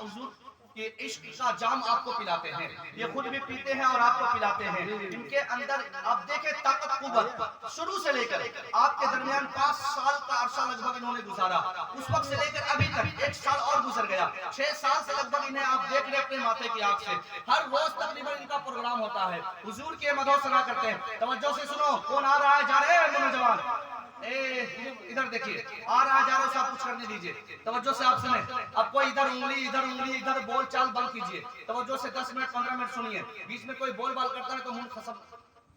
حضور کہ عشق کا جام آپ کو پلاتے ہیں، یہ خود بھی پیتے ہیں اور آپ کو پلاتے ہیں. ان کے اندر آپ دیکھیں طاقت قوت، شروع سے لے کر آپ کے درمیان 5 سال کا عرصہ لگ بھگ انہوں نے گزارا، اس وقت سے لے کر ابھی تک 1 سال اور گزر گیا، 6 سال سے لگ بھگ انہیں آپ دیکھ رہے اپنے ماتھے کی آنکھ سے. ہر روز تقریباً ان کا پروگرام ہوتا ہے، حضور کے مدح و ثنا کرتے ہیں. توجہ سے سنو، کون آ رہا ہے جا رہے ہیں نوجوان؟ ادھر دیکھیے، آ رہا جا رہا صاحب کچھ کرنے دیجئے. توجہ سے آپ سنیں. اب کوئی ادھر انگلی ادھر بول چال بند کیجئے. توجہ سے 10 منٹ 15 منٹ سنیے. بیچ میں کوئی بول بال کرتا ہے تو منہ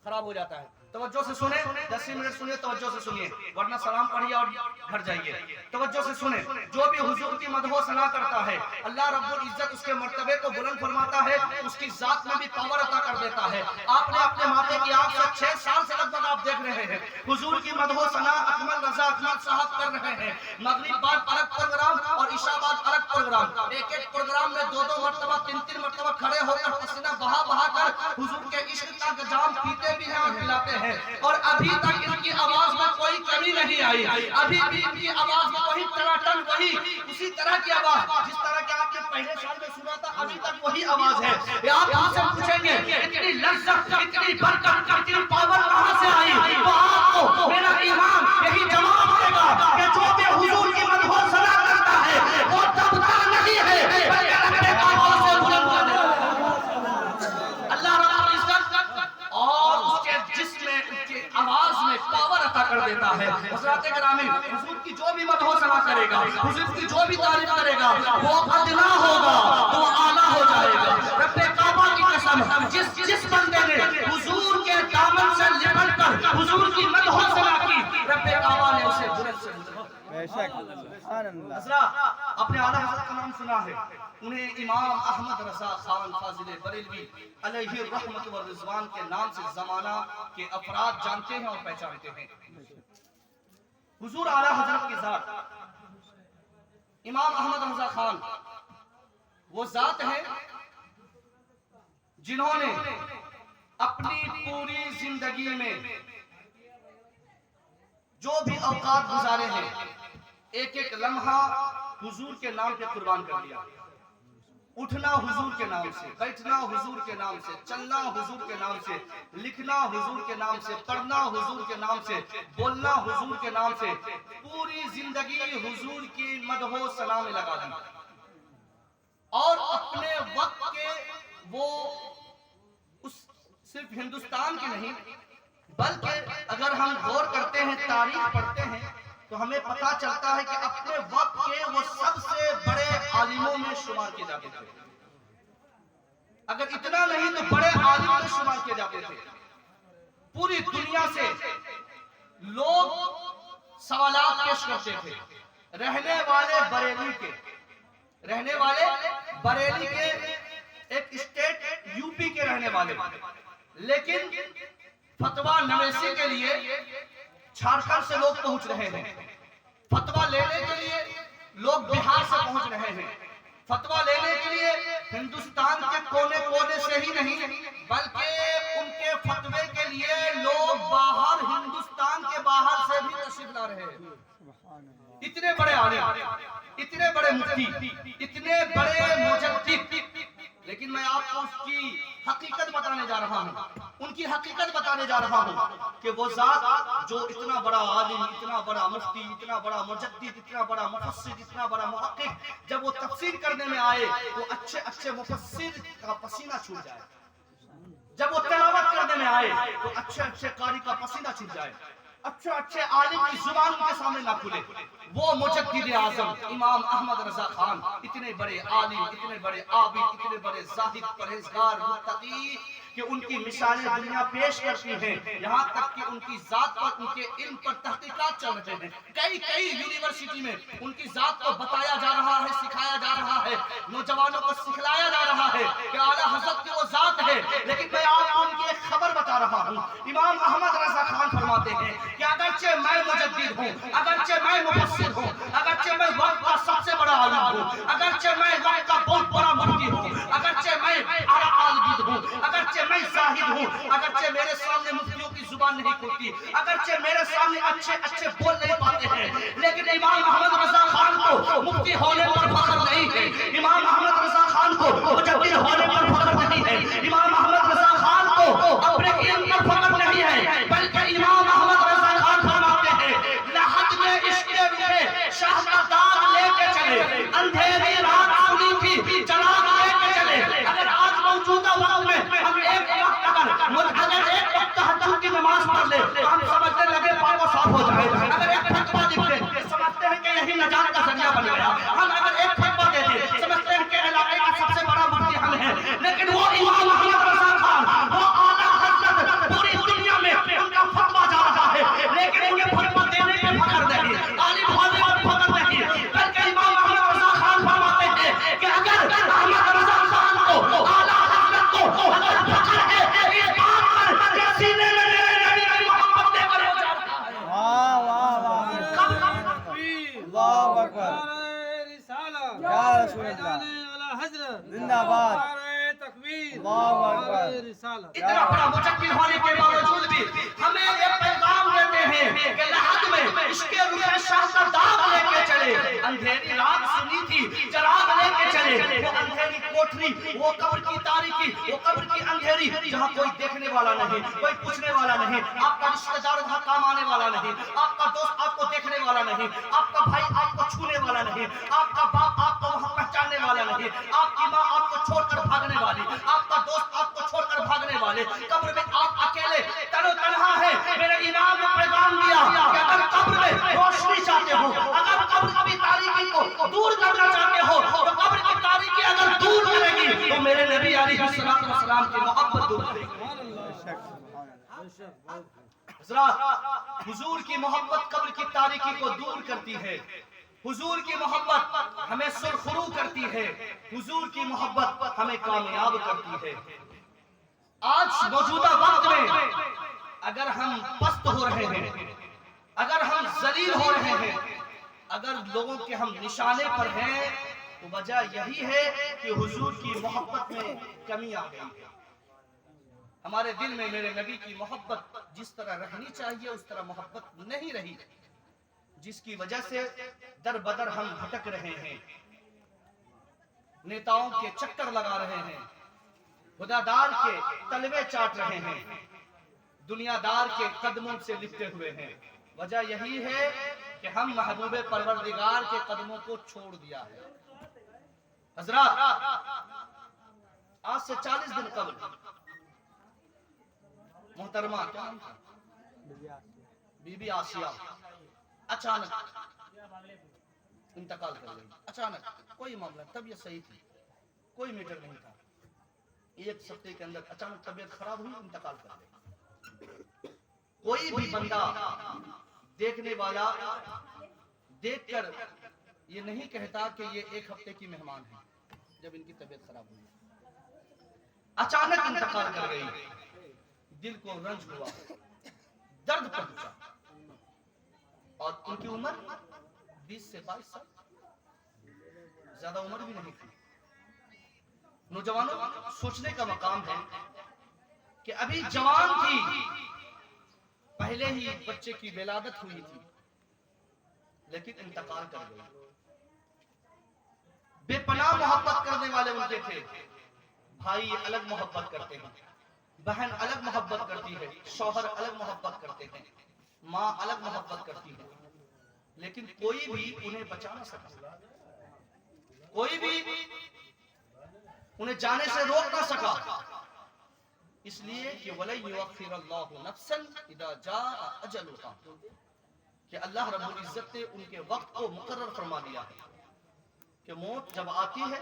خراب ہو جاتا ہے. توجہ سے سنیں، 10 منٹ سنیے، توجہ سے سنیے، ورنہ سلام پڑھیے اور گھر جائیے. توجہ سے سنیں. جو بھی حضور کی مدح و ثنا کرتا ہے، اللہ رب العزت اس کے مرتبے کو بلند فرماتا ہے، اس کی ذات میں بھی پاور عطا کر دیتا ہے. آپ نے اپنے ماتھے کی آنکھ سے 6 سال سے لگ بھگ آپ دیکھ رہے ہیں حضور کی مدح و ثنا اکمل رضا اکمل صاحب کر رہے ہیں. مغرب بعد الگ پروگرام اور عشاء بعد الگ پروگرام، ایک پروگرام میں 2 مرتبہ 3 مرتبہ کھڑے ہو کر پسینہ بہا کر حضور کے عشق کا جام پیتے بھی ہیں اور پلاتے ہیں. اور ابھی تک ان کی آواز میں کوئی کمی نہیں آئی، ابھی بھی ان کی آواز میں وہی ٹناٹن، وہی اسی طرح کی آواز جس طرح کہ آپ نے پہلے سال میں سنا تھا، ابھی تک وہی آواز ہے. آپ ان سے پوچھیں گے اتنی لذت، اتنی برکت، اتنی پاور کہاں سے آئی؟ تو آپ کو میرا ایمان یہی جواب دے گا کہ جو بھی حضور کی مدح و ثنا کرتا ہے وہ دبتا نہیں ہے بلکہ اپنے آواز سے بلند کر دیتا ہے. اللہ رب العزت اور اس کے جسم میں، ان کی آواز میں پاور عطا کر دیتا ہے. حضرات گرامی، حضور کی جو بھی مدح و ثنا کرے گا، حضور کی جو بھی تعریف کرے گا، وہ ادنا ہوگا تو اعلیٰ ہو جائے گا. رب کعبہ کی قسم، جس بندے نے حضور کے دامن سے لپٹ کر حضور کی مدح و ثنا کی، رب کعبہ نے اسے بلند سے بلند. بے شک سبحان اللہ. حضرات، اپنے اعلیٰ حضرت کا نام سنا ہے، انہیں امام احمد رضا خان فاضل بریلوی علیہ الرحمت والرضوان کے نام سے زمانہ کے افراد جانتے ہیں اور پہچانتے ہیں. حضور اعلیٰ حضرت کی ذات امام احمد رضا خان وہ ذات ہے جنہوں نے اپنی پوری زندگی میں جو بھی اوقات گزارے ہیں، ایک لمحہ حضور کے نام پہ قربان کر دیا. اٹھنا حضور کے نام سے، بیٹھنا حضور کے نام سے، چلنا حضور کے نام سے، لکھنا حضور کے نام سے، پڑھنا حضور کے نام سے، بولنا حضور کے نام سے. پوری زندگی حضور کی مدح و ثنا میں لگا دی. اور اپنے وقت کے وہ صرف ہندوستان کی نہیں بلکہ اگر ہم غور کرتے ہیں، تاریخ پڑھتے ہیں تو ہمیں پتہ چلتا ہے کہ اپنے وقت کے وہ سب سے بڑے عالموں میں شمار کیے جاتے تھے. اگر اتنا نہیں تو بڑے عالم میں شمار کیے جاتے تھے. پوری دنیا سے لوگ سوالات پیش کرتے تھے. رہنے والے بریلی کے ایک اسٹیٹ یو پی کے رہنے والے، لیکن فتویٰ نویسی کے لیے جھارکھنڈ سے لوگ پہنچ رہے ہیں. فتویٰ لینے کے لیے لوگ بہار سے پہنچ رہے ہیں. فتویٰ لینے کے لیے ہندوستان کے کونے سے ہی نہیں بلکہ ان کے فتوے کے لیے لوگ باہر، ہندوستان کے باہر سے بھی تشریف لا رہے ہیں. اتنے بڑے عالم، اتنے بڑے مفتی، اتنے بڑے مجدد. لیکن میں آپ کو اس کی حقیقت بتانے جا رہا ہوں، ان کی حقیقت بتانے جا رہا ہوں کہ وہ ذات جو اتنا بڑا عالم، اتنا بڑا مفتی، اتنا بڑا مجدد، اتنا بڑا مفسر، اتنا بڑا محقق، جب وہ تفسیر کرنے میں آئے تو اچھے مفسر کا پسینہ چھوٹ جائے. جب وہ تلاوت کرنے میں آئے تو اچھے قاری کا پسینہ چھوٹ جائے. اچھے عالم کی زبان ان کے سامنے نہ کھلے. وہ مجدد اعظم امام احمد رضا خان اتنے بڑے عالم، اتنے بڑے عابد، اتنے بڑے زاہد، پرہیزگار، متقی کہ ان کی مثالیں دنیا پیش کرتی ہیں. یہاں تک کہ ان کی ذات پر، ان کے علم پر تحقیقات چل رہے ہیں. کئی یونیورسٹی میں ان کی ذات کو بتایا جا رہا ہے، سکھایا جا رہا ہے، نوجوانوں کو سکھلایا جا رہا ہے کہ اعلیٰ حضرت کی وہ ذات ہے. لیکن میں آپ کو ان کی ایک خبر بتا رہا ہوں. امام احمد رضا خان فرماتے ہیں کہ اگرچہ میں مجدد ہوں، اگرچہ میں مفسر ہوں، اگرچہ میں وقت کا سب سے بڑا عالم ہوں، اگرچہ میں وقت کا بہت بڑا مفتی ہوں، اگرچہ میں اعلیٰ عالم ہوں، اگرچہ میں زاہد ہوں، اگرچہ میرے سامنے مفتیوں کی زبان نہیں کھلتی، اگرچہ میرے سامنے اچھے بول نہیں پاتے ہیں، لیکن امام احمد رضا خان کو مفتی ہونے پر فخر نہیں ہے. امام احمد حضرت زندہ-باد، نعرہ تکبیر، اللہ اکبر۔ نعرہ رسالت۔ اتنا بڑا مجدد ہونے کے باوجود بھی ہمیں یہ پیغام دیتے ہیں کہ لحد میں عشق رخ شاہ کا داغ لے کے چلے، اندھیری رات سنی تھی چراغ لے کے چلے، وہ اندھیری کوٹری، وہ قبر کی تاریکی، وہ قبر کی اندھیری جہاں کوئی دیکھنے والا نہیں، کوئی پوچھنے والا نہیں، آپ کا رشتہ دار وہاں کام آنے والا نہیں، آپ کا دوست آپ کو دیکھنے والا نہیں، آپ کا بھائی آپ کو چھونے والا نہیں، آپ کا باپ آپ کو وہاں پہچاننے والا نہیں، آپ کی ماں آپ کو چھوڑ کر بھاگنے والی، آپ کا دوست آپ کو چھوڑ کر بھاگنے والے، قبر میں آپ اکیلے تن و تنہا ہے۔ میرے امام نے پیغام دیا کہ اگر قبر میں روشنی چاہتے ہو، اگر قبر کی تاریکی کو دور کرنا چاہتے ہو، تو قبر کی تاریکی اگر دور کرے گی تو میرے نبی علیہ السلام کی محبت دور کرے گی۔ حضرات، حضور کی محبت قبر کی تاریکی کو دور کرتی ہے، حضور کی محبت ہمیں سرخرو کرتی ہے، حضور کی محبت ہمیں کامیاب کرتی ہے۔ آج موجودہ وقت میں اگر ہم پست ہو رہے ہیں، اگر ہم ذلیل ہو رہے ہیں، اگر لوگوں کے ہم نشانے پر ہیں، تو وجہ یہی ہے کہ حضور کی محبت میں کمی آ گئی ہے۔ ہمارے دل میں میرے نبی کی محبت جس طرح رہنی چاہیے اس طرح محبت نہیں رہی، جس کی وجہ سے در بدر ہم بھٹک رہے ہیں، نیتاؤں کے چکر لگا رہے ہیں، خدادار کے تلوے چاٹ رہے ہیں، دنیا دار کے قدموں سے لپٹے ہوئے ہیں۔ وجہ یہی ہے کہ ہم محبوب پروردگار کے قدموں کو چھوڑ دیا ہے۔ حضرات، آج سے 40 دن قبل محترمہ کیا نام تھا؟ بی بی آسیہ اچانک انتقال کر گئی۔ اچانک کوئی معاملہ، طبیعت صحیح تھی، کوئی میٹر نہیں تھا، ایک ہفتے کے اندر اچانک طبیعت خراب ہوئی، انتقال کر گئی۔ کوئی بھی بندہ دیکھنے والا دیکھ کر یہ نہیں کہتا کہ یہ ایک ہفتے کی مہمان ہے۔ جب ان کی طبیعت خراب ہوئی، اچانک انتقال کر گئی، دل کو رنج ہوا، درد پہنچا، اور ان کی عمر 20 سے 22 سال، زیادہ عمر بھی نہیں تھی۔ نوجوانوں، سوچنے کا مقام ہے کہ ابھی جوان تھی، پہلے ہی بچے کی ولادت ہوئی تھی، لیکن انتقال کر گئی۔ بے پناہ محبت کرنے والے ان کے تھے، بھائی الگ محبت کرتے ہیں، بہن الگ محبت کرتی ہے، شوہر الگ محبت کرتے ہیں، ماں الگ محبت کرتی ہے، لیکن کوئی بھی انہیں بچا نہ سکا، کوئی بھی انہیں جانے سے روک نہ سکا، اس لیے کہ وَلَن يُؤَخِّرَ اللَّهُ نَفْسًا إِذَا جَاءَ أَجَلُهَا، کہ اللہ رب العزت نے ان کے وقت کو مقرر فرما دیا ہے کہ موت جب آتی ہے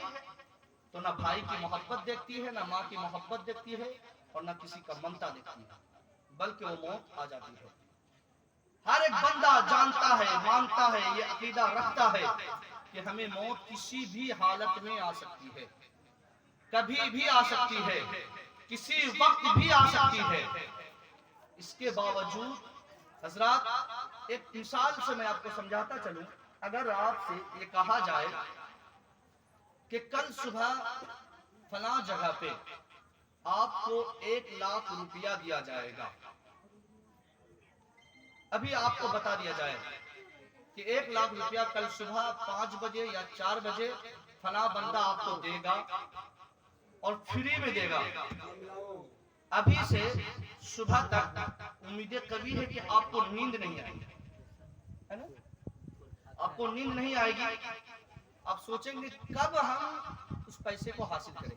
تو نہ بھائی کی محبت دیکھتی ہے، نہ ماں کی محبت دیکھتی ہے، اور نہ کسی کا ممتا دیکھتی ہے، بلکہ وہ موت آ جاتی ہے۔ ہر ایک بندہ جانتا ہے، مانتا ہے، یہ عقیدہ رکھتا ہے کہ ہمیں موت کسی بھی حالت میں آ سکتی ہے، کبھی بھی آ سکتی ہے، کسی وقت بھی آ سکتی ہے۔ اس کے باوجود حضرات، ایک مثال سے میں آپ کو سمجھاتا چلوں، اگر آپ سے یہ کہا جائے کہ کل صبح فلاں جگہ پہ آپ کو 1,00,000 روپیہ دیا جائے گا، ابھی آپ کو بتا دیا جائے کہ 1,00,000 روپیہ کل صبح 5 بجے یا 4 بجے فلاں بندہ آپ کو دے گا اور فری میں دے گا، ابھی سے صبح تک امیدیں قوی ہے کہ آپ کو نیند نہیں آئے گی، ہے نا؟ آپ کو نیند نہیں آئے گی، آپ سوچیں گے کب ہم اس پیسے کو حاصل کریں،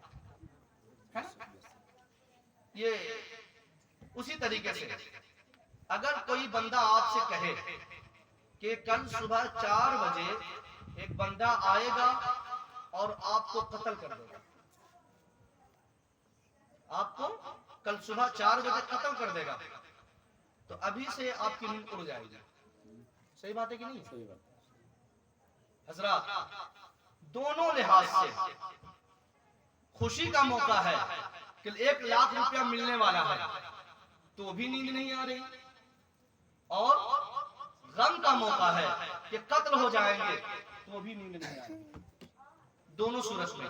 ہے نا؟ یہ اسی طریقے سے اگر کوئی بندہ آپ سے کہے کہ کل صبح 4 بجے ایک بندہ آئے گا اور آپ کو قتل کر دے گا، آپ کو کل صبح 4 بجے قتل کر دے گا، تو ابھی سے آپ کی نیند اڑ جائے گی۔ صحیح بات ہے کہ نہیں؟ صحیح بات۔ حضرات، دونوں لحاظ سے خوشی کا موقع ہے کہ 1,00,000 روپیہ ملنے والا ہے تو بھی نیند نہیں آ رہی، اور غم کا موقع ہے کہ قتل ہو جائیں گے تو بھی نیند نہیں آ رہی۔ دونوں صورت میں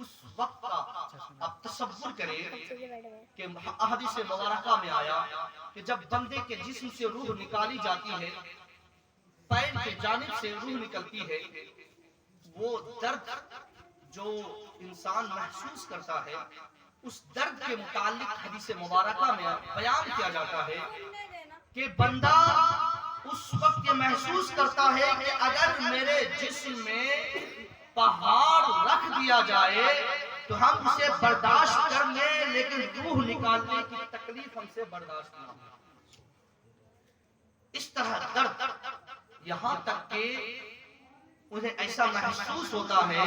اس وقت کا اب تصور کریں کہ احادیث مبارکہ میں آیا کہ جب بندے کے جسم سے روح نکالی جاتی ہے، پیر کی جانب سے روح نکلتی ہے، وہ درد جو انسان محسوس کرتا ہے، اس درد کے متعلق حدیث مبارکہ میں بیان کیا جاتا ہے کہ بندہ اس وقت یہ محسوس کرتا ہے کہ اگر میرے جسم میں پہاڑ رکھ دیا جائے تو ہم اسے برداشت کر لیں، لیکن روح نکالنے کی تکلیف ہم سے برداشت نہ ہو۔ اس طرح درد، یہاں تک کہ انہیں ایسا محسوس ہوتا ہے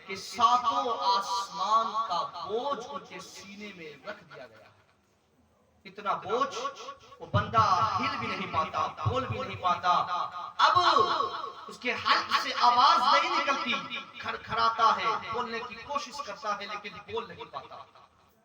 کہ ساتوں آسمان کا بوجھ ان کے سینے میں رکھ دیا گیا ہے۔ اتنا بوجھ، وہ بندہ ہل بھی نہیں پاتا، بول بھی نہیں پاتا، اب اس کے حلق سے آواز نہیں نکلتی، کھڑکھڑاتا ہے، بولنے کی کوشش کرتا ہے لیکن بول نہیں پاتا۔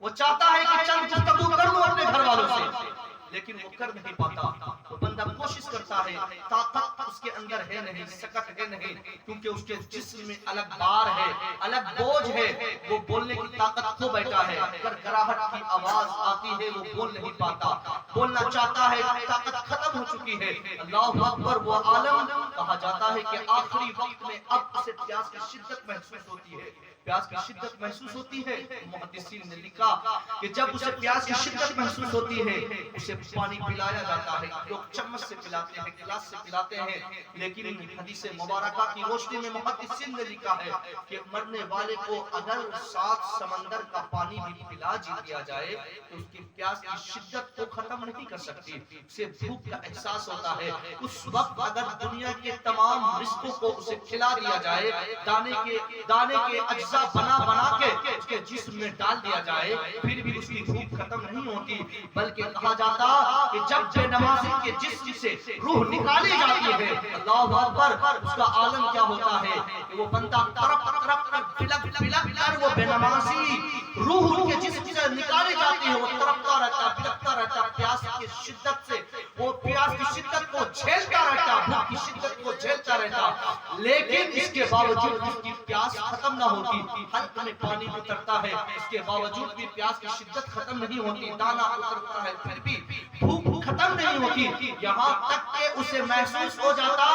وہ چاہتا ہے کہ چند گفتگو کر لوں اپنے گھر والوں سے، لیکن وہ کر نہیں پاتا۔ وہ بندہ کوشش کرتا ہے، طاقت اس کے اندر ہے نہیں، سکت ہے نہیں، کیونکہ اس کے جسم میں الگ بار ہے، الگ بوجھ ہے، وہ بولنے کی طاقت کھو بیٹھا ہے، گڑگڑاہٹ کی آواز آتی ہے، وہ بول نہیں پاتا، بولنا چاہتا ہے، طاقت ختم ہو چکی ہے۔ اللہ اکبر، وہ عالم کہا جاتا ہے کہ آخری وقت میں اب اسے پیاس کی شدت محسوس ہوتی ہے۔ پیاس کی شدت محسوس ہوتی ہے، محدثین نے لکھا کہ جب اسے پیاس کی شدت محسوس ہوتی ہے، اسے پانی پلایا جاتا ہے، لوگ چمچ سے پلاتے ہیں، گلاس سے پلاتے ہیں، لیکن حدیث مبارکہ کی روشنی میں محدثین نے لکھا ہے کہ مرنے والے کو اگر 7 سمندر کا پانی بھی پلا دیا جائے تو اس کی پیاس کی شدت کو ختم نہیں کر سکتی، اسے بھوک کا احساس ہوتا ہے۔ اس وقت اگر دنیا کے تمام رزقوں کو اسے کھلا دیا جائے، دانے کے اجزاء بنا کے اس کے جسم میں ڈال دیا جائے، پھر بھی اس کی بھوک ختم نہیں ہوتی، بلکہ کہا جاتا کہ جب بے نمازی کے جسم سے روح نکالی جاتی ہے، اللہ اکبر، اس کا عالم کیا ہوتا ہے کہ وہ بندہ تڑپ تڑپ کر بلک بلک کر، وہ بے نمازی روح ان کے جسم سے نکالی جاتی ہے، وہ تڑپتا رہتا، بلکتا رہتا، پیاس کی شدت سے، وہ پیاس کی شدت کو جھیلتا رہتا، بھوک کی شدت کو جھیلتا رہتا، لیکن اس کے باوجود اس کی پیاس ختم نہ ہوتی، حلق میں پانی اترتا ہے، اس کے باوجود بھی پیاس کی شدت ختم نہیں ہوتی، دانا اترتا ہے، پھر بھی بھوک ختم نہیں ہوتی، یہاں تک کہ اسے محسوس ہو جاتا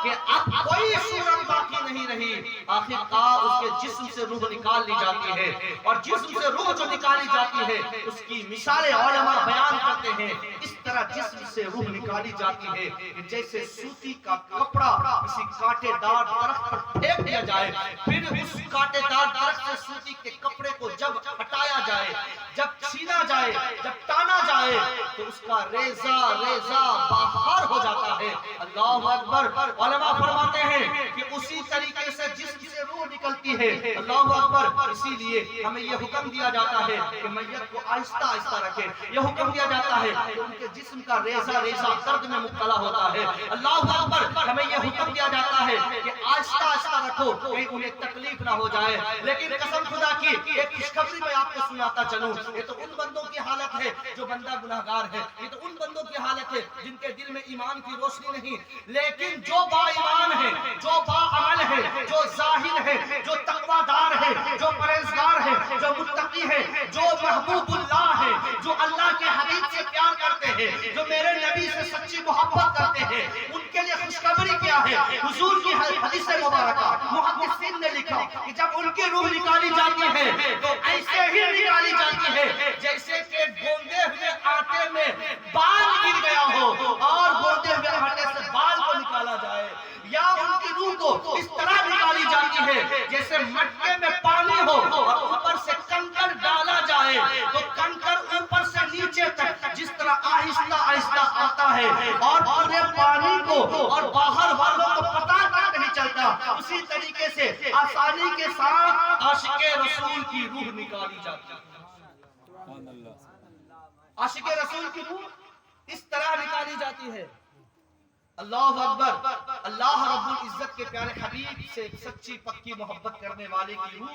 کہ اب کوئی صورت باقی نہیں رہی۔ آخر کار اس کے جسم سے روح نکال لی جاتی ہے، اور جسم سے روح جو نکالی جاتی ہے اس کی مثالیں علماء بیان کرتے ہیں، اس طرح جسم سے روح نکالی جاتی ہے کہ جیسے سوتی کا کپڑا کسی کانٹے دار درخت پر پھینک دیا جائے، پھر اس کانٹے دار درخت سے سوتی کے کپڑے کو جب ہٹایا جائے، جب چھینا جائے، جب ٹانا جائے تو اس کا ریزہ باہر ہو جاتا ہے۔ اللہ اکبر، علماء فرماتے ہیں کہ اسی طریقے سے جسم سے روح نکلتی ہے۔ اللہ اکبر، اسی لیے ہمیں یہ حکم دیا جاتا ہے کہ میت کو آہستہ آہستہ رکھے، یہ حکم دیا جاتا ہے کہ ان کے جسم کا ریزہ درد میں مبتلا ہوتا ہے۔ اللہ اکبر، ہمیں یہ حکم دیا جاتا ہے کہ آہستہ آہستہ رکھو، کہیں انہیں تکلیف نہ ہو جائے، لیکن قسم خدا کی ایک خوشخبری میں آپ کو سناتا چلوں، یہ تو ان بندوں کی حالت ہے جو بندہ گناہگار ہے، یہ تو ان بندوں کی حالت ہے جن کے دل میں ایمان کی روشنی نہیں، لیکن جو با ایمان ہے، جو با عمل ہے، جو زاہد ہے، جو تقوی دار ہے، جو پرہیزگار ہے، جو متقی ہے، جو محبوب اللہ ہے، جو اللہ کے حبیب سے پیار کرتے ہیں، جو میرے نبی سے سچی محبت کرتے ہیں، ان کے لیے خوشخبری کیا ہے؟ حضور کی حدیث مبارکہ محدثین نے لکھا کہ جب ان کی روح نکالی جاتی ہے تو ایسے ہی نکالی جاتی ہے جیسے کہ گوندے ہوئے آٹے میں بال گر گیا ہو، اور گوندے ہوئے آٹے سے بال کو نکالا جائے، یا ان کی روح کو اس طرح نکالی جاتی ہے جیسے مٹکے میں پانی ہو اور اوپر سے کنکر ڈالا جائے تو کنکر اوپر سے نیچے تک جس طرح آہستہ آہستہ آتا ہے اور پورے پانی کو اور باہر والوں کو پتہ تک نہیں چلتا، اسی طریقے سے آسانی کے ساتھ عاشق رسول کی روح نکالی جاتی ہے۔ عاشق رسول کی روح اس طرح نکالی جاتی ہے۔ اللہ اکبر، اللہ رب العزت کے پیارے حبیب سے سچی پکی محبت کرنے والے کی روح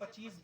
25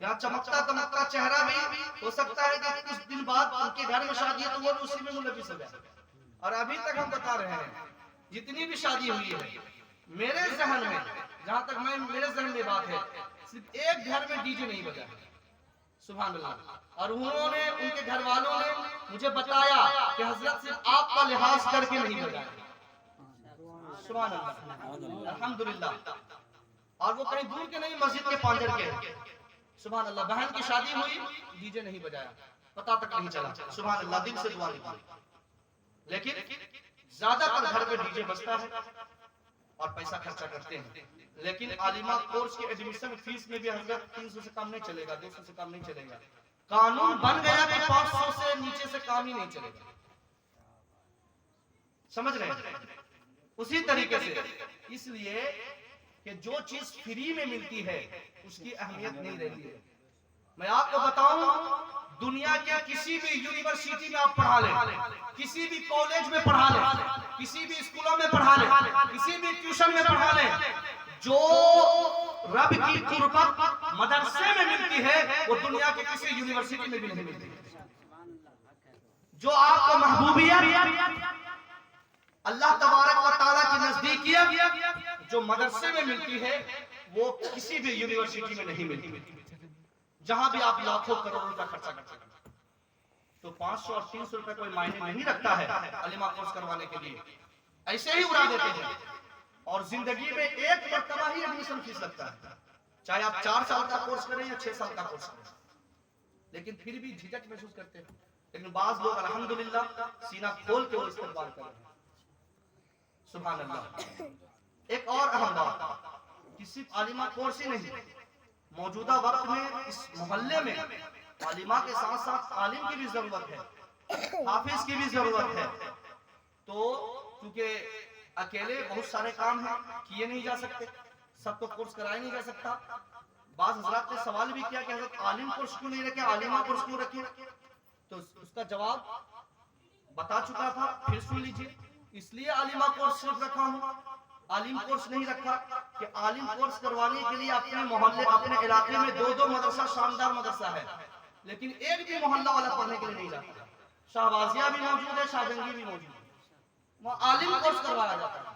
یا چمکتا دمکتا چہرہ بھی ہو سکتا ہے کہ کچھ دن بعد ان کے گھر میں شادی ہے تو وہ بھی اسی میں ملوث ہو جائے. اور ابھی تک ہم بتا رہے ہیں جتنی بھی شادی ہوئی ہے میرے ذہن میں، جہاں تک میرے ذہن میں بات ہے، صرف ایک گھر میں ڈی جے نہیں بجا. سبحان اللہ. اور انہوں نے، ان کے گھر والوں نے مجھے بتایا کہ حضرت صرف آپ کا لحاظ کر کے نہیں بجایا. سبحان اللہ، الحمدللہ. اور وہ کہیں دور کے نہیں، مسجد کے پانجر کے. سبحان اللہ. بہن کی شادی ہوئی، ڈی جے نہیں بجایا، پتہ تک نہیں چلا. سبحان اللہ. دل سے دعا نکالی. لیکن زیادہ تر گھر پہ ڈی جے بجتا ہے اور پیسہ خرچہ کرتے ہیں. لیکن عالمہ کورس کی ایڈمیشن فیس میں بھی حضرت 300 سے کم نہیں چلے گا، 200 سے کم نہیں چلے گا. قانون بن گیا کہ 500 سے نیچے سے کام ہی نہیں چلے گا. سمجھ رہے ہیں؟ اسی طریقے سے اس لیے کہ جو چیز فری میں ملتی ہے اس کی اہمیت نہیں رہتی ہے. میں آپ کو بتاؤں، دنیا کے کسی بھی یونیورسٹی میں آپ پڑھا لیں، کسی بھی کالج میں پڑھا لیں، کسی بھی اسکولوں میں پڑھا لیں، کسی بھی ٹیوشن میں پڑھا لیں، جو رب کی قربت مدرسے میں ملتی ہے وہ دنیا کے کسی یونیورسٹی میں بھی نہیں ملتی. جو آپ کو محبوبیت اللہ تبارک و تعالیٰ کی نزدیکیت جو مدرسے میں ملتی ہے وہ کسی بھی یونیورسٹی میں نہیں ملتی. جہاں بھی آپ لاکھوں کروڑوں کا خرچہ کرتے ہیں تو 500 اور 300 روپے کوئی معنی نہیں رکھتا ہے عالمہ کورس کروانے کے لیے. ایسے ہی اڑا دیتے ہیں. اور زندگی میں ایک مرتبہ ہی ایڈمیشن فیس لگتا ہے، چاہے آپ 4 سال کا کورس کریں یا 6 سال کا کورس کریں. لیکن پھر بھی جھجک محسوس کرتے ہیں. لیکن بعض لوگ الحمدللہ سینہ کھول کے وہ استقبال کر رہے ہیں. سبحان اللہ. ایک اور اہم بات کہ صرف عالمہ کورس ہی نہیں، موجودہ وقت میں اس محلے میں عالمہ کے ساتھ ساتھ عالم کی بھی ضرورت ہے، حافظ کی بھی ضرورت ہے. تو کیونکہ اکیلے بہت سارے کام ہیں، کیے نہیں جا سکتے، سب کو کورس کرائے نہیں جا سکتا. بعض حضرات نے سوال بھی کیا کہ حضرت عالم کورس کیوں نہیں رکھے، عالمہ کورس کیوں رکھے؟ تو اس کا جواب بتا چکا تھا، پھر سن لیجیے. اس لیے عالمہ کورس صرف رکھا ہوں، عالم کورس نہیں رکھا کہ عالم کورس کروانے کے لیے اپنے محلے، اپنے علاقے میں 2 مدرسہ، شاندار مدرسہ ہے، لیکن ایک بھی محلہ والا پڑھنے کے لیے نہیں جاتا. شہبازیہ بھی موجود ہے، شاہ جنگی بھی موجود ہے، وہاں عالم کورس کروایا جاتا ہے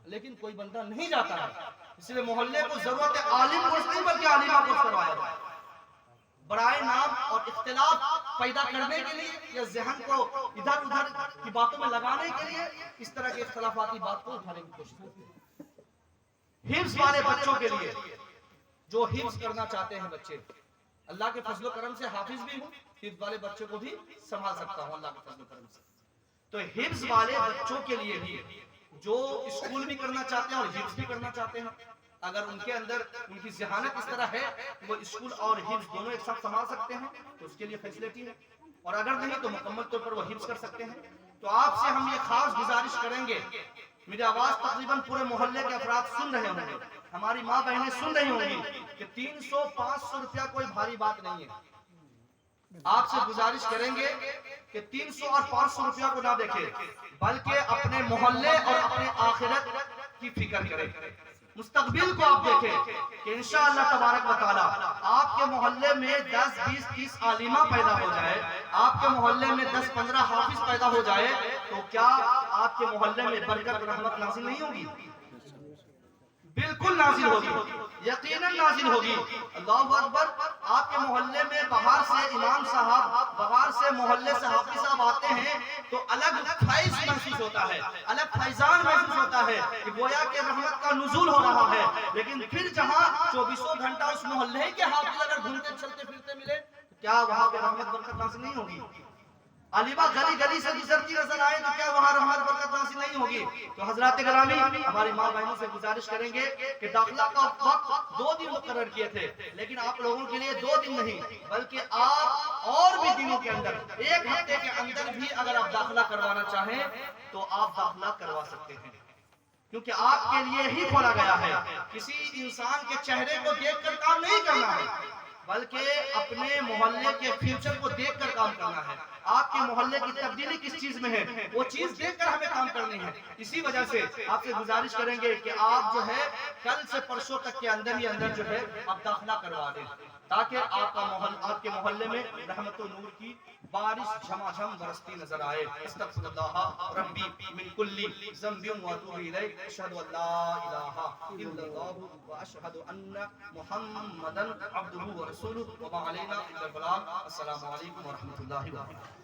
لیکن کوئی بندہ نہیں جاتا ہے. اس لیے محلے کو ضرورت ہے عالم کورس نہیں بلکہ عالمہ کورس کروایا جائے. برائے نام اور اختلاف پیدا کرنے کے لیے یا ذہن کو ادھر ادھر کی باتوں میں لگانے کے لیے اس طرح کے اختلافاتی بات کو اٹھانے کی کوشش کرتے ہیں. حفظ والے بچوں کے لیے جو حفظ کرنا چاہتے ہیں بچے، اللہ کے فضل و کرم سے حافظ بھی ہوں، حفظ والے بچوں کو بھی سنبھال سکتا ہوں اللہ کے فضل و کرم سے. تو حفظ والے بچوں کے لیے بھی جو اسکول بھی کرنا چاہتے ہیں اور حفظ بھی کرنا چاہتے ہیں، اگر ان کے اندر ان کی ذہانت اس طرح ہے کہ وہ اسکول اور حفظ دونوں ایک ساتھ سنبھال سکتے ہیں تو اس کے لیے فیسلٹی ہے. اور اگر نہیں تو مکمل طور پر وہ حفظ کر سکتے ہیں. تو آپ سے ہم یہ خاص گزارش کریں گے، میری آواز تقریباً پورے محلے کے افراد سن رہے ہوں گے، ہماری ماں بہنیں سن رہی ہوں گی کہ 300-500 روپیہ کوئی بھاری بات نہیں ہے. آپ سے گزارش کریں گے کہ 300 اور 500 روپیہ کو نہ دیکھیں بلکہ اپنے محلے اور اپنے آخرت کی فکر کریں، مستقبل کو آپ دیکھیں کہ انشاءاللہ تبارک و تعالی آپ کے محلے میں 10 20 30 عالمہ پیدا ہو جائے، آپ کے محلے میں 10 15 حافظ پیدا ہو جائے تو کیا آپ کے محلے میں برکت رحمت نازل نہیں ہوگی؟ بالکل نازل ہوگی، یقیناً نازل ہوگی. اللہ اکبر. آپ کے محلے میں باہر سے امام صاحب، باہر سے محلے سے حافظ صاحب آتے ہیں تو الگ فیض محسوس ہوتا ہے، الگ فیضان محسوس ہوتا ہے کہ گویا کہ رحمت کا نزول ہو رہا ہے. لیکن پھر جہاں 24 گھنٹہ اس محلے کے حافظ اگر گھومتے چلتے پھرتے ملے تو کیا وہاں پہ رحمت برکت نازل نہیں ہوگی؟ عالمہ گلی گلی سے گزرتی نظر آئے تو کیا وہاں رحمت برکت نازل نہیں ہوگی؟ تو حضرات گرامی، ہماری ماں بہنوں سے گزارش کریں گے کہ داخلہ کا وقت 2 دن مقرر کیے تھے، لیکن آپ لوگوں کے لیے 2 دن نہیں بلکہ آپ اور بھی دنوں کے اندر، 1 ہفتے کے اندر بھی اگر آپ داخلہ کروانا چاہیں تو آپ داخلہ کروا سکتے ہیں، کیونکہ آپ کے لیے ہی کھولا گیا ہے. کسی انسان کے چہرے کو دیکھ کر کام نہیں کرنا ہے بلکہ اپنے محلے کے فیوچر کو دیکھ کر کام کرنا ہے. آپ کے محلے کی تبدیلی کس چیز میں ہے، وہ چیز دیکھ کر ہمیں کام کرنی ہے۔ اسی وجہ سے آپ سے گزارش کریں گے کہ آپ جو ہے کل سے پرسوں تک کے اندر ہی اندر جو ہے آپ داخلہ کروا دیں، تاکہ آپ کے محلے میں رحمت و نور کی بارش جھما جھم برستی نظر آئے۔ استغفر اللہ ربی من کل ذنب واتوب الیہ، اشہد ان لا الہ الا اللہ واشہد ان محمدا عبدہ ورسولہ وما علینا الا البلاغ۔ السلام علیکم ورحمۃ اللہ وبرکاتہ۔